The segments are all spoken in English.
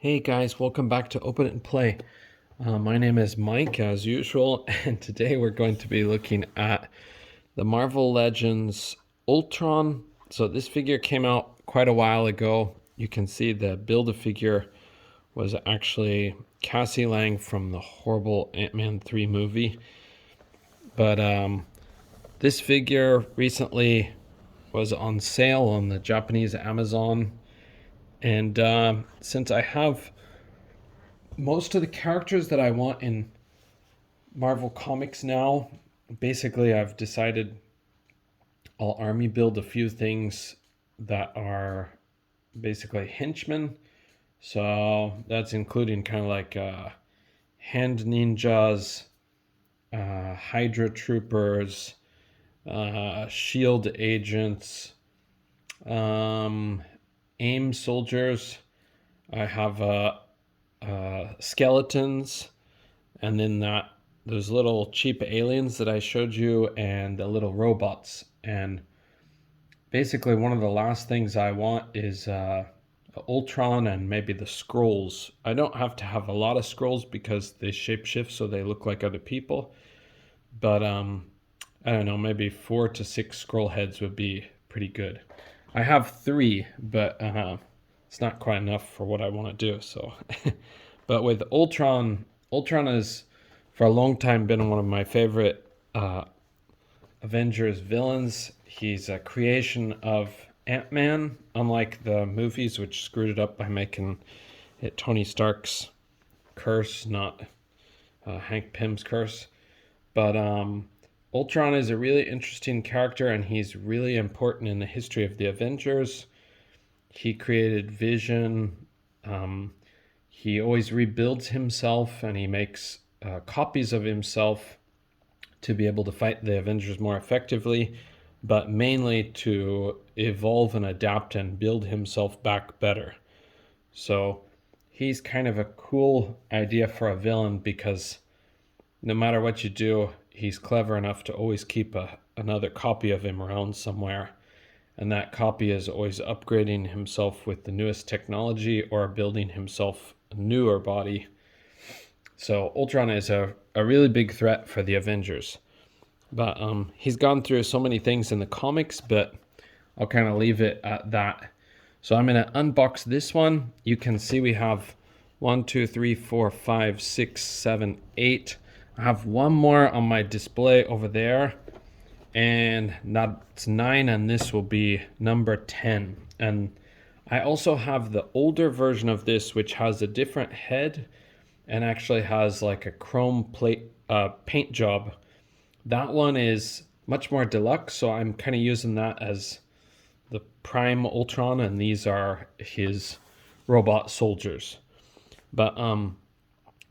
Hey guys, welcome back to Open It and Play. My name is Mike, as usual, and today we're going to be looking at the Marvel Legends Ultron. So this figure came out quite a while ago. You can see the Build-A-Figure was actually Cassie Lang from the horrible Ant-Man 3 movie. But this figure recently was on sale on the Japanese Amazon. And since I have most of the characters that I want in Marvel Comics now, basically I've decided I'll army build a few things that are basically henchmen. So that's including kind of like hand ninjas, Hydra troopers, shield agents, AIM soldiers. I have skeletons, and then those little cheap aliens that I showed you, and the little robots. And basically one of the last things I want is Ultron and maybe the scrolls. I don't have to have a lot of scrolls because they shapeshift so they look like other people, but I don't know, maybe 4 to 6 scroll heads would be pretty good. I have 3, but it's not quite enough for what I want to do. So but with Ultron has for a long time been one of my favorite Avengers villains. He's a creation of Ant-Man, unlike the movies, which screwed it up by making it Tony Stark's curse, not Hank Pym's curse. But Ultron is a really interesting character, and he's really important in the history of the Avengers. He created Vision. He always rebuilds himself, and he makes copies of himself to be able to fight the Avengers more effectively, but mainly to evolve and adapt and build himself back better. So he's kind of a cool idea for a villain because no matter what you do, he's clever enough to always keep another copy of him around somewhere. And that copy is always upgrading himself with the newest technology or building himself a newer body. So Ultron is a really big threat for the Avengers. But he's gone through so many things in the comics, but I'll kind of leave it at that. So I'm going to unbox this one. You can see we have 1, 2, 3, 4, 5, 6, 7, 8. I have one more on my display over there, and that's 9, and this will be number 10. And I also have the older version of this, which has a different head and actually has like a chrome plate paint job. That one is much more deluxe, so I'm kind of using that as the prime Ultron, and these are his robot soldiers. But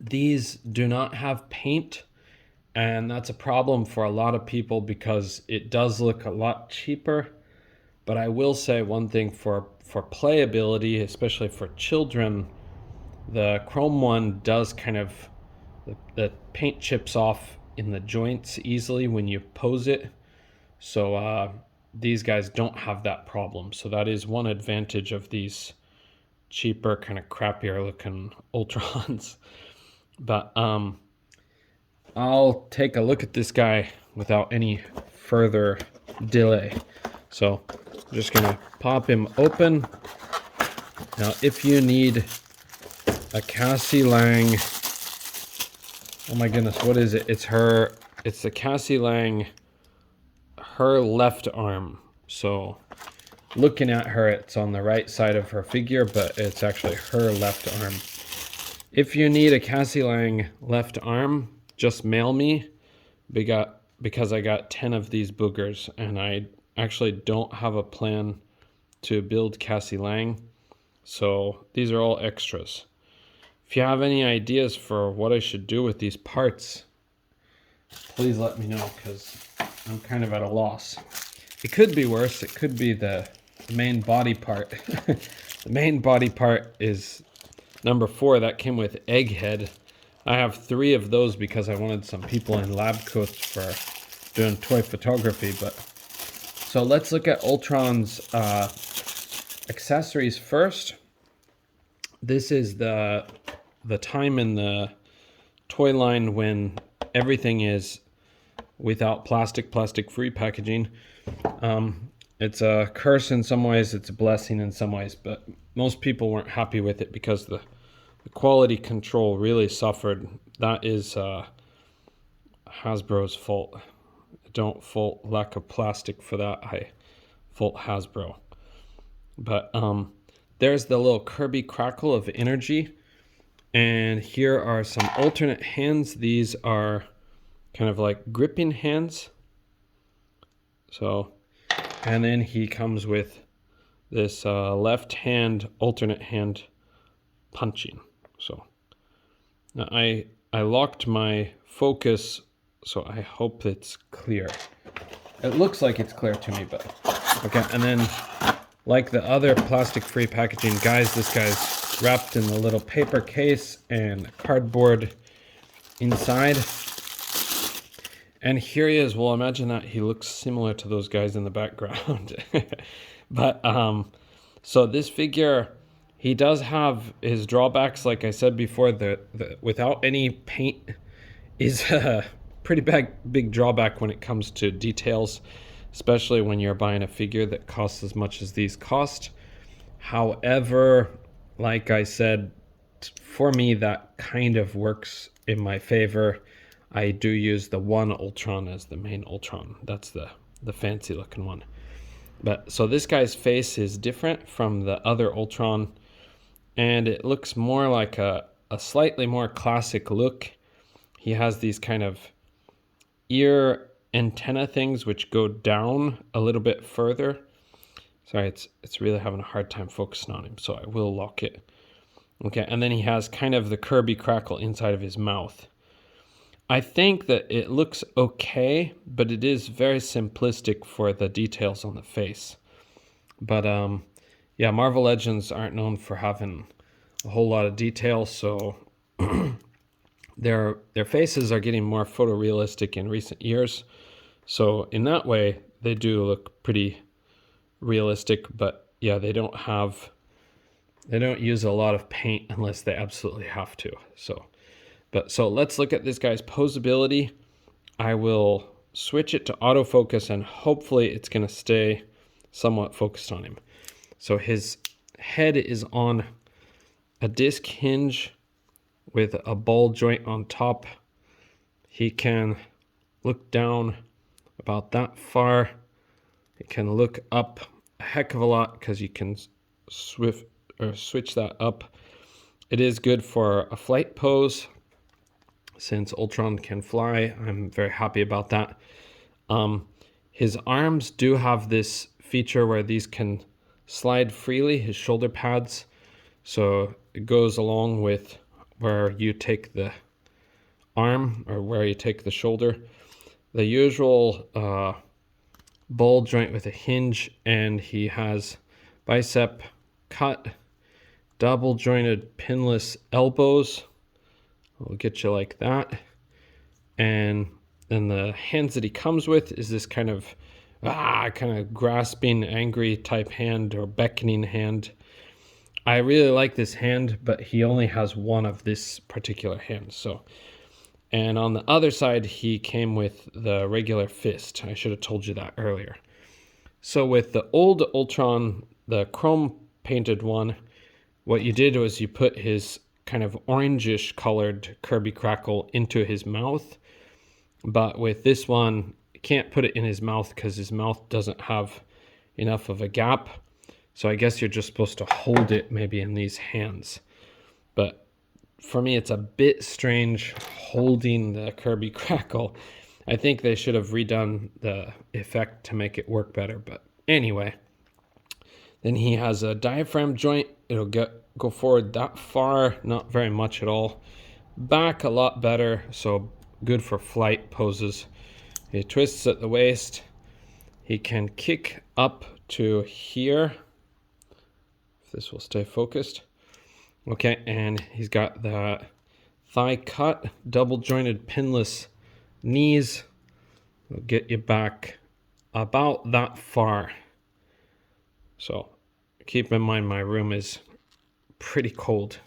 these do not have paint, and that's a problem for a lot of people because it does look a lot cheaper. But I will say one thing for playability, especially for children, the chrome one does kind of, the paint chips off in the joints easily when you pose it. So these guys don't have that problem. So that is one advantage of these cheaper, kind of crappier looking Ultrons. But I'll take a look at this guy without any further delay. So I'm just gonna pop him open. Now, if you need a Cassie Lang, oh my goodness, what is it? It's the Cassie Lang, her left arm. So looking at her, it's on the right side of her figure, but it's actually her left arm. If you need a Cassie Lang left arm, just mail me, because I got 10 of these boogers, and I actually don't have a plan to build Cassie Lang. So these are all extras. If you have any ideas for what I should do with these parts, please let me know, because I'm kind of at a loss. It could be worse. It could be the main body part. The main body part is number 4. That came with Egghead. I have 3 of those because I wanted some people in lab coats for doing toy photography. But so let's look at Ultron's accessories first. This is the time in the toy line when everything is without plastic-free packaging. It's a curse in some ways, it's a blessing in some ways, but most people weren't happy with it because the quality control really suffered. That is Hasbro's fault. I don't fault lack of plastic for that. I fault Hasbro. But there's the little Kirby crackle of energy. And here are some alternate hands. These are kind of like gripping hands. So, and then he comes with this left hand, alternate hand punching. So now I locked my focus, so I hope it's clear. It looks like it's clear to me, but okay. And then, like the other plastic-free packaging, guys, this guy's wrapped in the little paper case and cardboard inside. And here he is. Well, imagine that he looks similar to those guys in the background. But so this figure, he does have his drawbacks. Like I said before, the without any paint is a pretty big drawback when it comes to details, especially when you're buying a figure that costs as much as these cost. However, like I said, for me, that kind of works in my favor. I do use the one Ultron as the main Ultron. That's the fancy looking one. But so this guy's face is different from the other Ultron, and it looks more like a slightly more classic look. He has these kind of ear antenna things which go down a little bit further. Sorry, it's really having a hard time focusing on him, so I will lock it. Okay, and then he has kind of the Kirby crackle inside of his mouth. I think that it looks okay, but it is very simplistic for the details on the face. But yeah, Marvel Legends aren't known for having a whole lot of detail, so their faces are getting more photorealistic in recent years. So in that way, they do look pretty realistic, but yeah, they don't use a lot of paint unless they absolutely have to. So let's look at this guy's posability. I will switch it to autofocus and hopefully it's going to stay somewhat focused on him. So his head is on a disc hinge with a ball joint on top. He can look down about that far. He can look up a heck of a lot because you can switch that up. It is good for a flight pose. Since Ultron can fly, I'm very happy about that. His arms do have this feature where these can slide freely, his shoulder pads. So it goes along with where you take the arm or where you take the shoulder. The usual ball joint with a hinge, and he has bicep cut, double jointed pinless elbows. We'll get you like that. And then the hands that he comes with is this kind of grasping, angry type hand or beckoning hand. I really like this hand, but he only has one of this particular hand. So, and on the other side, he came with the regular fist. I should have told you that earlier. So with the old Ultron, the chrome painted one, what you did was you put his kind of orangish colored Kirby crackle into his mouth. But with this one, you can't put it in his mouth because his mouth doesn't have enough of a gap. So I guess you're just supposed to hold it maybe in these hands. But for me, it's a bit strange holding the Kirby crackle. I think they should have redone the effect to make it work better. But anyway, then he has a diaphragm joint. It'll go forward that far, not very much at all. Back a lot better, so good for flight poses. He twists at the waist. He can kick up to here. If this will stay focused. Okay, and he's got the thigh cut, double jointed pinless knees. We'll get you back about that far. So keep in mind my room is pretty cold.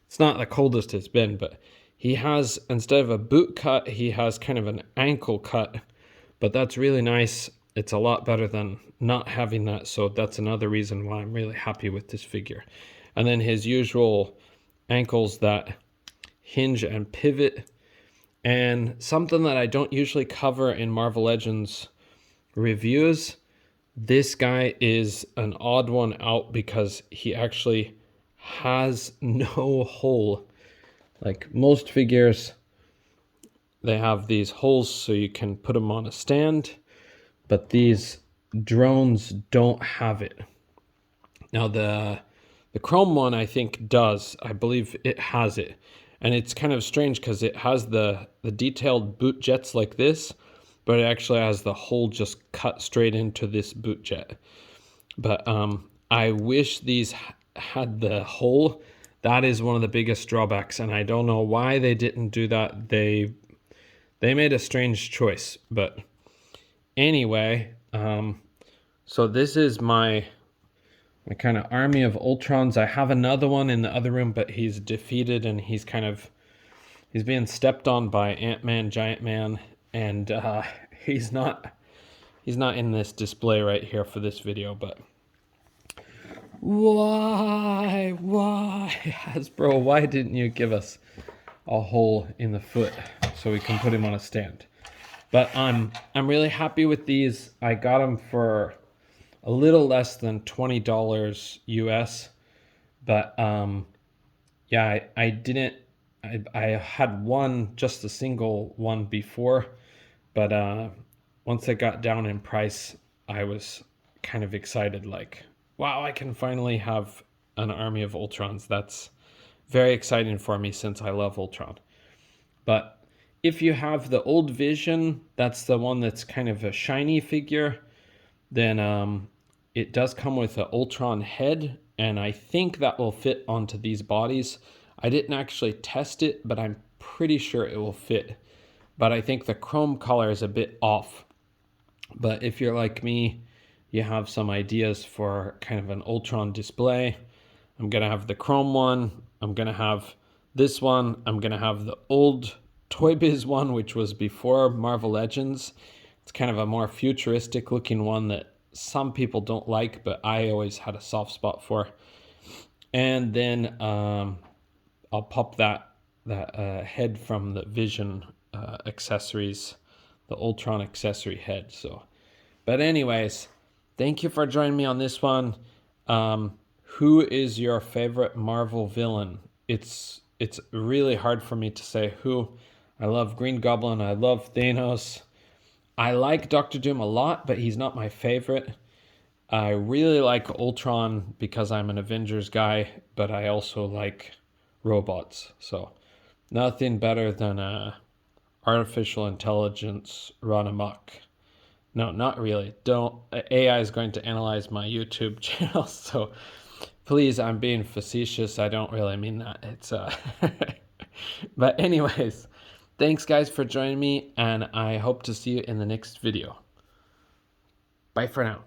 It's not the coldest it's been, but he has, instead of a boot cut, he has kind of an ankle cut, but that's really nice. It's a lot better than not having that, so that's another reason why I'm really happy with this figure. And then his usual ankles that hinge and pivot, and something that I don't usually cover in Marvel Legends reviews, this guy is an odd one out because he actually has no hole. Like most figures, they have these holes so you can put them on a stand, but these drones don't have it. Now the chrome one I think does. I believe it has it. And it's kind of strange because it has the detailed boot jets like this, but it actually has the hole just cut straight into this boot jet. But I wish these had the hole. That is one of the biggest drawbacks, and I don't know why they didn't do that. They made a strange choice. But anyway, so this is my kind of army of Ultrons. I have another one in the other room, but he's defeated and he's being stepped on by Ant-Man, Giant Man, and he's not in this display right here for this video. But why Hasbro, why didn't you give us a hole in the foot so we can put him on a stand? But I'm really happy with these. I got them for a little less than $20 US, but yeah, I had one, just a single one before, but once it got down in price, I was kind of excited, like, wow, I can finally have an army of Ultrons. That's very exciting for me since I love Ultron. But if you have the old Vision, that's the one that's kind of a shiny figure, then it does come with an Ultron head, and I think that will fit onto these bodies. I didn't actually test it, but I'm pretty sure it will fit. But I think the chrome color is a bit off. But if you're like me, you have some ideas for kind of an Ultron display. I'm going to have the chrome one. I'm going to have this one. I'm going to have the old Toy Biz one, which was before Marvel Legends. It's kind of a more futuristic looking one that some people don't like, but I always had a soft spot for. And then I'll pop that head from the Vision accessories, the Ultron accessory head. So, but anyways, thank you for joining me on this one. Who is your favorite Marvel villain? It's really hard for me to say who. I love Green Goblin. I love Thanos. I like Doctor Doom a lot, but he's not my favorite. I really like Ultron because I'm an Avengers guy, but I also like robots. So nothing better than artificial intelligence run amok. No, not really. Don't. AI is going to analyze my YouTube channel, so please, I'm being facetious. I don't really mean that. It's but anyways, thanks guys for joining me, and I hope to see you in the next video. Bye for now.